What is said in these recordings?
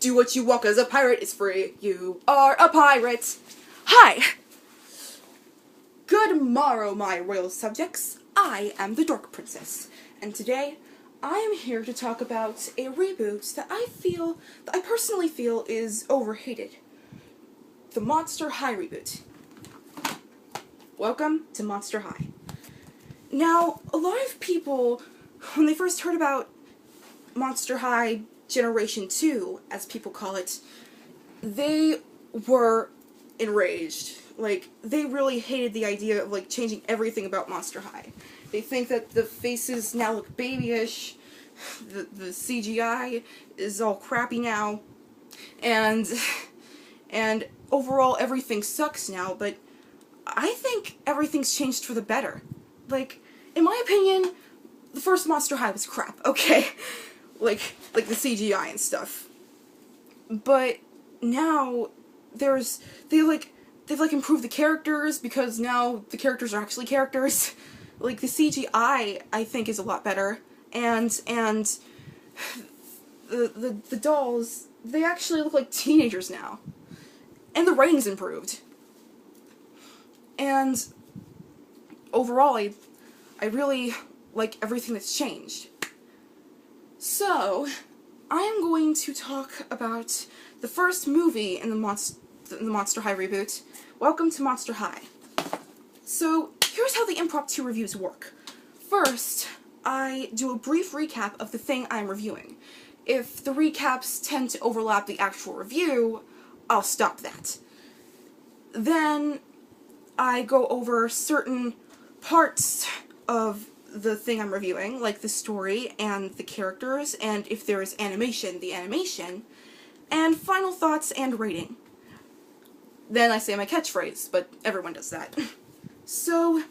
Do what you want 'cause a pirate is free. You are a pirate. Hi! Good morrow, my royal subjects. I am the Dork Princess, and today I am here to talk about a reboot that I personally feel is overhated. The Monster High reboot. Welcome to Monster High. Now, a lot of people, when they first heard about Monster High Generation 2, as people call it, they were enraged. Like, they really hated the idea of, like, changing everything about Monster High. They think that the faces now look babyish, the CGI is all crappy now, and overall everything sucks now, but I think everything's changed for the better. Like, in my opinion, the first Monster High was crap, okay? Like the CGI and stuff. But now they've improved the characters, because now the characters are actually characters. Like, the CGI, I think, is a lot better, and the dolls, they actually look like teenagers now. And the writing's improved. And overall, I really like everything that's changed. So, I am going to talk about the first movie in the Monster High reboot, Welcome to Monster High. So, here's how the Impromptu reviews work. First, I do a brief recap of the thing I'm reviewing. If the recaps tend to overlap the actual review, I'll stop that. Then, I go over certain parts of the thing I'm reviewing, like the story and the characters, and if there is animation, the animation, and final thoughts and rating. Then I say my catchphrase, but everyone does that. So,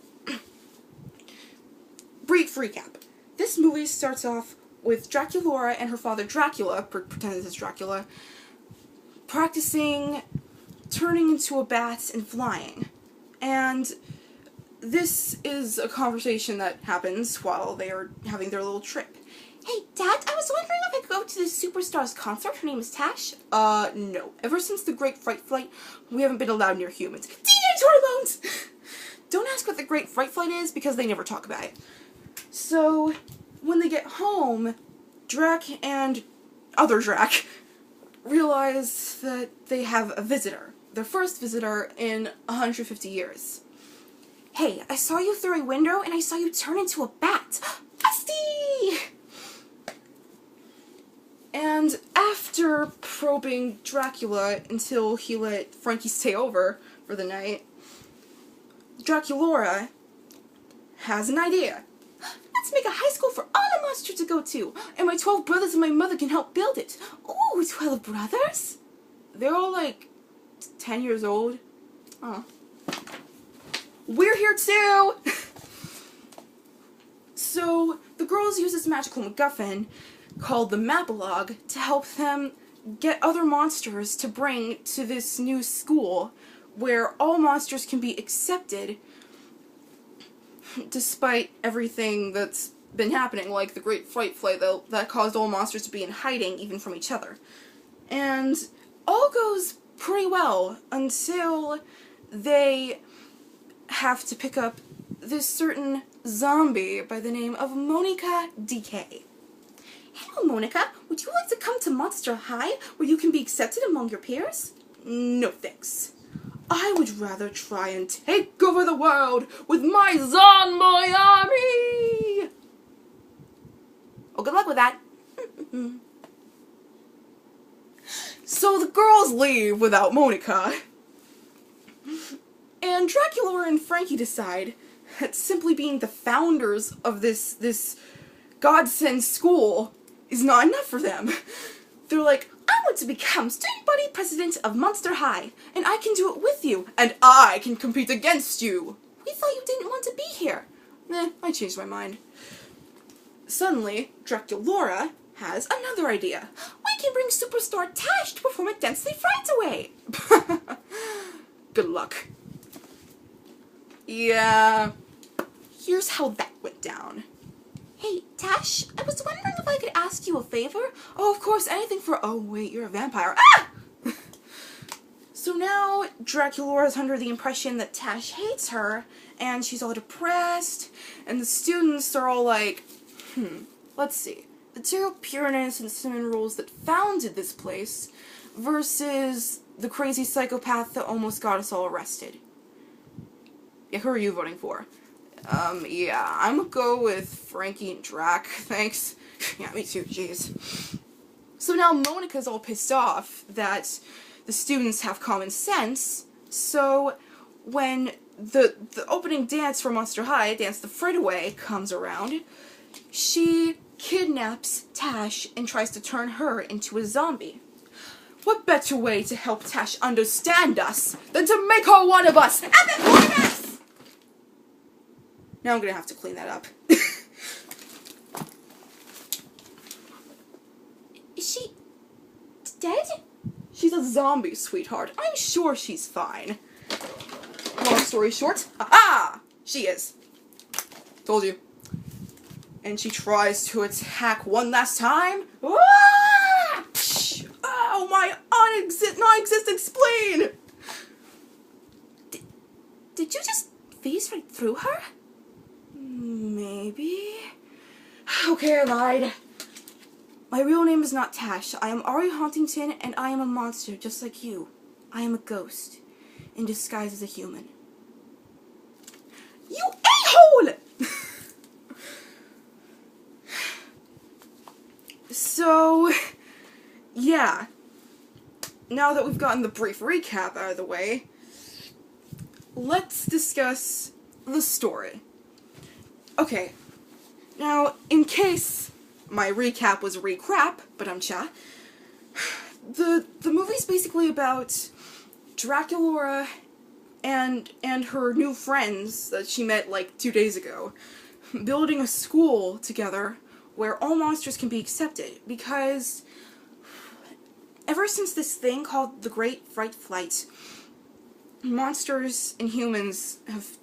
brief recap. This movie starts off with Draculaura and her father Dracula, pretend this is Dracula, practicing turning into a bat and flying. And this is a conversation that happens while they are having their little trip. Hey, Dad, I was wondering if I could go to this superstar's concert. Her name is Tash. No. Ever since the Great Fright Flight, we haven't been allowed near humans. Teenage hormones! Don't ask what the Great Fright Flight is, because they never talk about it. So, when they get home, Drac and other Drac realize that they have a visitor. Their first visitor in 150 years. Hey, I saw you through a window, and I saw you turn into a bat. Busty! And after probing Dracula until he let Frankie stay over for the night, Draculaura has an idea. Let's make a high school for all the monsters to go to, and my 12 brothers and my mother can help build it. Ooh, 12 brothers? They're all, like, 10 years old. Oh. We're here too! So, the girls use this magical MacGuffin called the Mapalog to help them get other monsters to bring to this new school where all monsters can be accepted despite everything that's been happening, like the Great Fright Flight that caused all monsters to be in hiding even from each other. And all goes pretty well until they have to pick up this certain zombie by the name of Monica DK. Hello, Monica. Would you like to come to Monster High, where you can be accepted among your peers? No thanks. I would rather try and take over the world with my Zonboy army! Oh, good luck with that. So the girls leave without Monica. And Dracula and Frankie decide that simply being the founders of this godsend school is not enough for them. They're like, I want to become student body president of Monster High, and I can do it with you, and I can compete against you. We thought you didn't want to be here. I changed my mind. Suddenly, Draculaura has another idea. We can bring superstar Tash to perform at Densely Fright Away. Good luck. Yeah, here's how that went down. Hey, Tash, I was wondering if I could ask you a favor? Oh, of course, anything for... Oh, wait, you're a vampire. Ah! So now, Draculaura is under the impression that Tash hates her, and she's all depressed, and the students are all like, let's see. The terrible pureness and cinnamon rolls that founded this place versus the crazy psychopath that almost got us all arrested. Yeah, who are you voting for? Yeah, I'm gonna go with Frankie and Drac, thanks. Yeah, me too, jeez. So now Monica's all pissed off that the students have common sense, so when the opening dance for Monster High, Dance the Frit Away, comes around, she kidnaps Tash and tries to turn her into a zombie. What better way to help Tash understand us than to make her one of us and then one of us? Now I'm gonna have to clean that up. Is she dead? She's a zombie, sweetheart. I'm sure she's fine. Long story short, aha! She is. Told you. And she tries to attack one last time. Ah! Oh, my non-existent spleen! Did you just phase right through her? Maybe. Okay, I lied. My real name is not Tash. I am Ari Huntington, and I am a monster just like you. I am a ghost, in disguise as a human. You a-hole! So, yeah. Now that we've gotten the brief recap out of the way, let's discuss the story. Okay, now, in case my recap was re-crap, but the movie's basically about Draculaura and her new friends that she met like 2 days ago building a school together where all monsters can be accepted, because ever since this thing called the Great Fright Flight, monsters have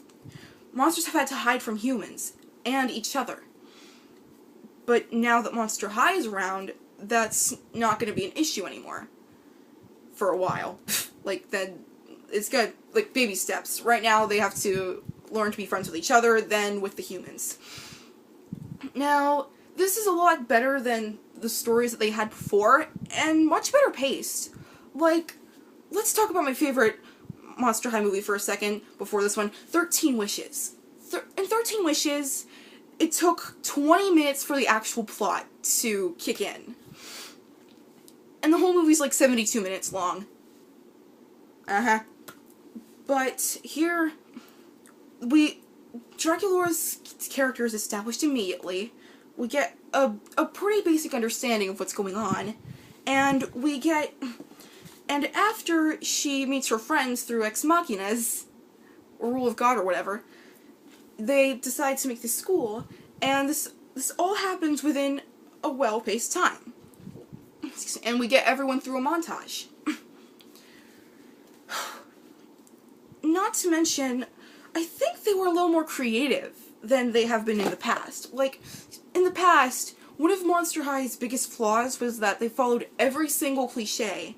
had to hide from humans and each other. But now that Monster High is around, that's not going to be an issue anymore. For a while. Like, then it's got, like, baby steps. Right now, they have to learn to be friends with each other, then with the humans. Now, this is a lot better than the stories that they had before, and much better paced. Like, let's talk about my favorite Monster High movie for a second, before this one. 13 Wishes. In 13 Wishes, it took 20 minutes for the actual plot to kick in. And the whole movie's like 72 minutes long. But here, Draculaura's character is established immediately. We get a pretty basic understanding of what's going on. And after she meets her friends through Ex Machinas, or Rule of God or whatever, they decide to make this school, and this all happens within a well-paced time. And we get everyone through a montage. Not to mention, I think they were a little more creative than they have been in the past. Like, in the past, one of Monster High's biggest flaws was that they followed every single cliché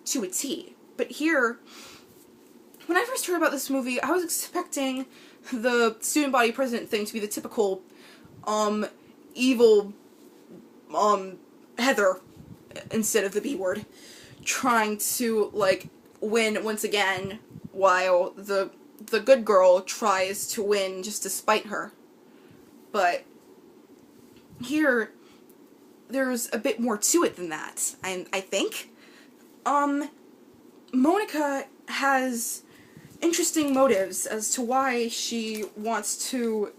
to a T. But here, when I first heard about this movie, I was expecting the student body president thing to be the typical, evil, Heather, instead of the B word, trying to, like, win once again, while the good girl tries to win just to spite her. But here, there's a bit more to it than that, I think. Monica has interesting motives as to why she wants to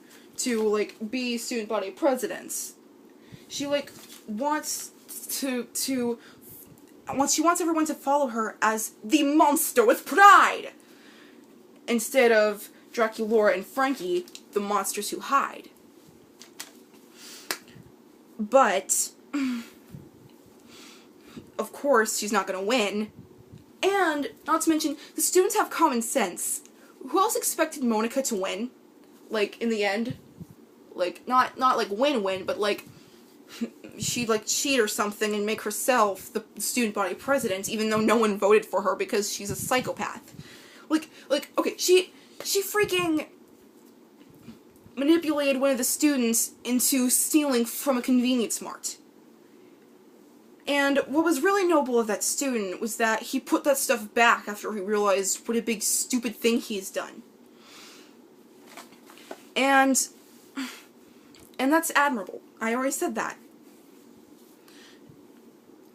like, be student body president. She, like, wants everyone to follow her as the monster with pride, instead of Draculaura and Frankie, the monsters who hide. But, of course, she's not gonna win. And, not to mention, the students have common sense. Who else expected Monica to win? Like, in the end? Like, not like win-win, but like, she'd like cheat or something and make herself the student body president, even though no one voted for her because she's a psychopath. Like, okay, she freaking manipulated one of the students into stealing from a convenience mart. And what was really noble of that student was that he put that stuff back after he realized what a big stupid thing he's done. And that's admirable. I already said that.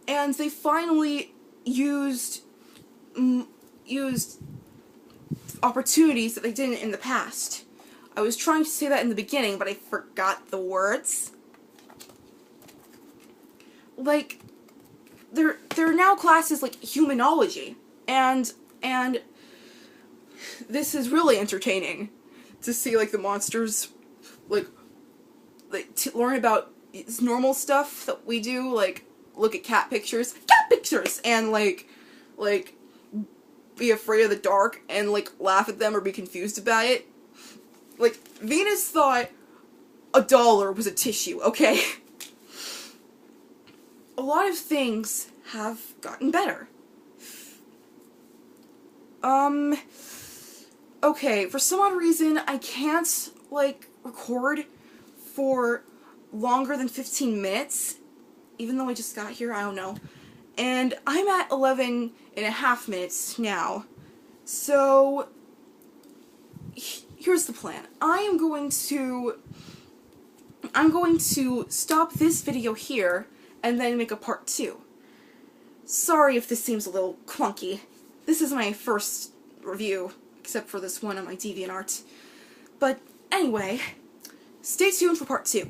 And they finally used opportunities that they didn't in the past. I was trying to say that in the beginning, but I forgot the words. Like, there are now classes like humanology, and this is really entertaining to see like the monsters like learn about normal stuff that we do, like look at cat pictures, and like be afraid of the dark and like laugh at them or be confused about it. Like, Venus thought $1 was a tissue, okay? A lot of things have gotten better. Okay, for some odd reason, I can't, like, record for longer than 15 minutes, even though I just got here, I don't know. And I'm at 11.5 minutes now, so here's the plan. I'm going to stop this video here and then make a part 2. Sorry if this seems a little clunky. This is my first review, except for this one on my DeviantArt. But anyway, stay tuned for part 2.